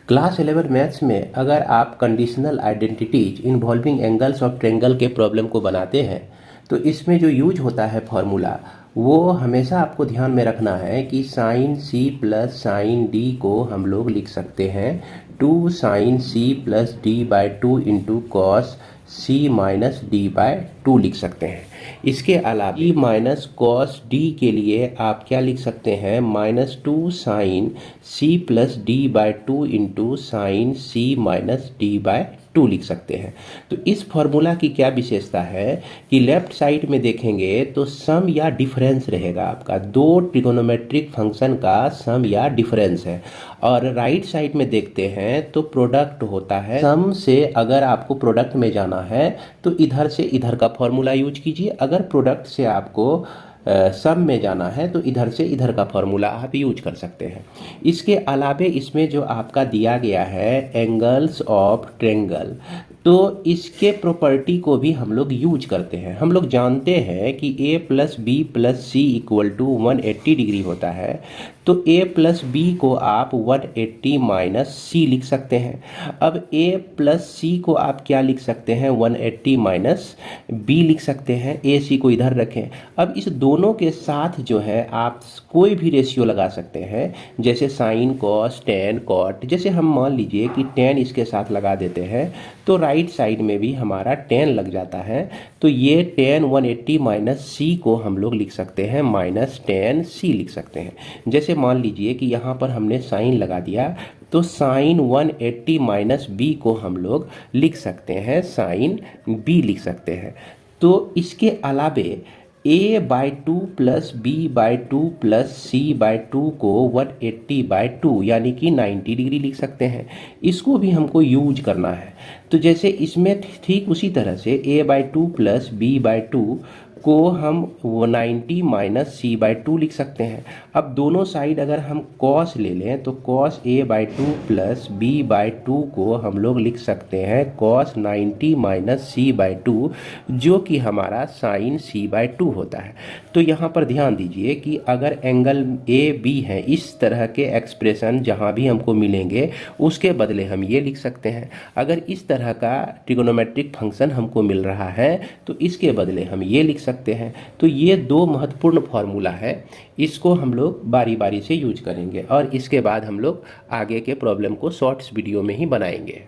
Class 11 maths में अगर आप conditional identities involving angles of triangle के प्रॉब्लम को बनाते हैं तो इसमें जो यूज होता है फॉर्मूला वो हमेशा आपको ध्यान में रखना है कि sine C plus sine D को हम लोग लिख सकते हैं 2 sine C plus D by 2 into cos C minus D by 2 लिख सकते हैं। इसके अलावा डी माइनस कॉस डी के लिए आप क्या लिख सकते हैं -2 sine C plus D by 2 into sine C minus D by 2 लिख सकते हैं। तो इस फॉर्मूला की क्या विशेषता है कि लेफ्ट साइड में देखेंगे तो सम या डिफरेंस रहेगा, आपका दो ट्रिगोनोमेट्रिक फंक्शन का सम या डिफरेंस है, और राइट साइड में देखते हैं तो प्रोडक्ट होता है। सम से अगर आपको प्रोडक्ट में जाना है तो इधर से इधर का फॉर्मूला यूज कीजिए, अगर प्रोडक्ट से आपको सम में जाना है तो इधर से इधर का फॉर्मूला आप यूज कर सकते हैं। इसके अलावे इसमें जो आपका दिया गया है एंगल्स ऑफ ट्रायंगल, तो इसके प्रॉपर्टी को भी हम लोग यूज करते हैं। हम लोग जानते हैं कि a plus B plus C equal to 180 degree होता है, तो a प्लस बी को आप 180 माइनस सी लिख सकते हैं। अब a प्लस सी को आप क्या लिख सकते हैं 180 माइनस बी लिख सकते हैं। a c को इधर रखें। अब इस दोनों के साथ जो है आप कोई भी रेशियो लगा सकते हैं, जैसे साइन कॉस टेन कॉट। जैसे हम मान लीजिए कि टेन इसके साथ लगा देते हैं तो राइट साइड में भी हमारा 10 लग जाता है, तो ये 10 180 माइनस सी को हम लोग लिख सकते हैं -10 सी लिख सकते हैं। जैसे मान लीजिए कि यहाँ पर हमने साइन लगा दिया तो साइन 180 माइनस बी को हम लोग लिख सकते हैं साइन बी लिख सकते हैं। तो इसके अलावे a by 2 plus B by 2 plus C by 2 को 180 बाई 2 यानी कि 90 डिग्री लिख सकते हैं। इसको भी हमको यूज करना है। तो जैसे इसमें ठीक उसी तरह से a by 2 plus B by 2 को हम 90 माइनस सी बाई 2 लिख सकते हैं। अब दोनों साइड अगर हम कॉस ले लें तो cos a by 2 plus B by 2 को हम लोग लिख सकते हैं कॉस 90 माइनस सी बाई 2, जो कि हमारा साइन सी बाई 2 होता है। तो यहाँ पर ध्यान दीजिए कि अगर एंगल ए बी है, इस तरह के एक्सप्रेशन जहाँ भी हमको मिलेंगे उसके बदले हम ये लिख सकते हैं। अगर इस तरह का ट्रिगोनोमेट्रिक फंक्शन हमको मिल रहा है तो इसके बदले हम ये लिख सकते हैं। तो ये दो महत्वपूर्ण फार्मूला है, इसको हम लोग बारी बारी से यूज करेंगे और इसके बाद हम लोग आगे के प्रॉब्लम को शॉर्ट्स वीडियो में ही बनाएंगे।